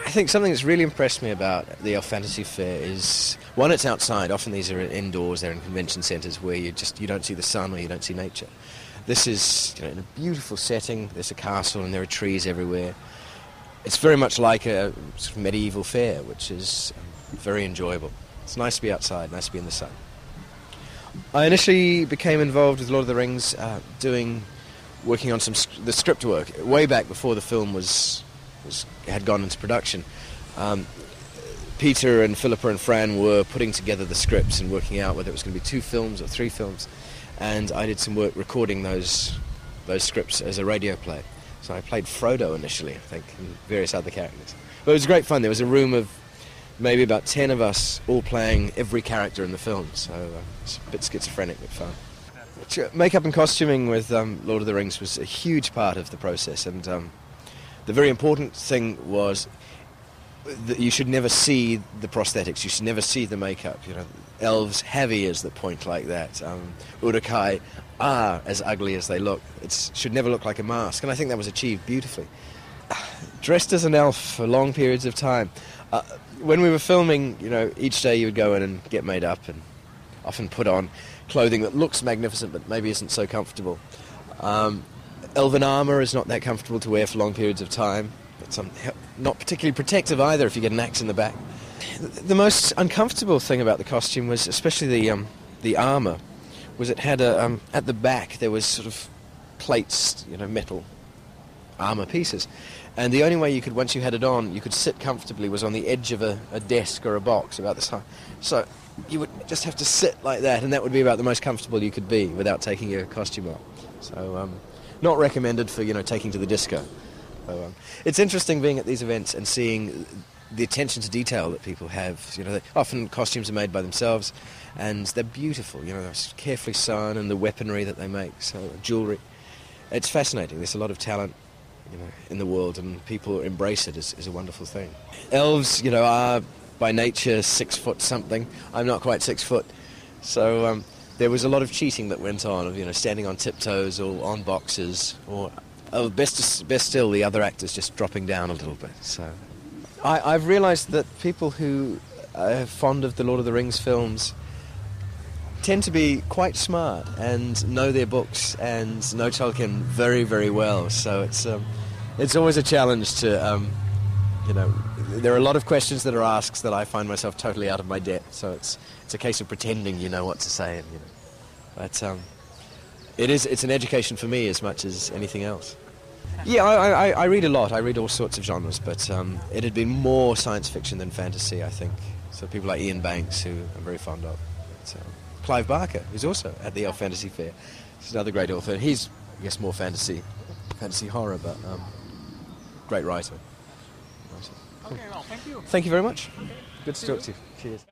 I think something that's really impressed me about the EFF Fantasy Fair is, one, it's outside. Often these are indoors, they're in convention centres where you don't see the sun or you don't see nature. This is in a beautiful setting. There's a castle and there are trees everywhere. It's very much like a sort of medieval fair, which is very enjoyable. It's nice to be outside, nice to be in the sun. I initially became involved with Lord of the Rings, working on the script work way back before the film had gone into production. Peter and Philippa and Fran were putting together the scripts and working out whether it was going to be 2 films or 3 films, and I did some work recording those scripts as a radio play. So I played Frodo initially, I think, and various other characters. But it was great fun. There was a room of maybe about 10 of us all playing every character in the film, so it's a bit schizophrenic but fun. Makeup and costuming with Lord of the Rings was a huge part of the process, and the very important thing was that you should never see the prosthetics, you should never see the makeup. Elves have ears that point like that. Uruk-hai are as ugly as they look. It should never look like a mask, and I think that was achieved beautifully. Dressed as an elf for long periods of time. When we were filming, each day you would go in and get made up and often put on clothing that looks magnificent but maybe isn't so comfortable. Elven armour is not that comfortable to wear for long periods of time. It's not particularly protective either if you get an axe in the back. The most uncomfortable thing about the costume was, especially the armour, was it had at the back there was sort of plates, metal armour pieces. And the only way you could, once you had it on, you could sit comfortably was on the edge of a desk or a box about this high. So you would just have to sit like that, and that would be about the most comfortable you could be without taking your costume off. So not recommended for, taking to the disco. So, it's interesting being at these events and seeing the attention to detail that people have. Often costumes are made by themselves, and they're beautiful. They're carefully sewn, and the weaponry that they make, so jewellery. It's fascinating. There's a lot of talent in the world, and people embrace it is a wonderful thing. Elves, are by nature 6 foot something. I'm not quite 6 foot, so there was a lot of cheating that went on, of standing on tiptoes or on boxes, or best still, the other actors just dropping down a little bit. So I've realised that people who are fond of the Lord of the Rings films tend to be quite smart and know their books and know Tolkien very, very well. So it's always a challenge to, there are a lot of questions that are asked that I find myself totally out of my depth. So it's a case of pretending you know what to say. But it's an education for me as much as anything else. Yeah, I read a lot. I read all sorts of genres, but it had been more science fiction than fantasy, I think. So people like Ian Banks, who I'm very fond of. But, Clive Barker, who's also at the EFF Fantasy Fair. He's another great author. He's, I guess, more fantasy horror, but great writer. Okay, well, thank you. Thank you very much. Good to talk to you. Cheers.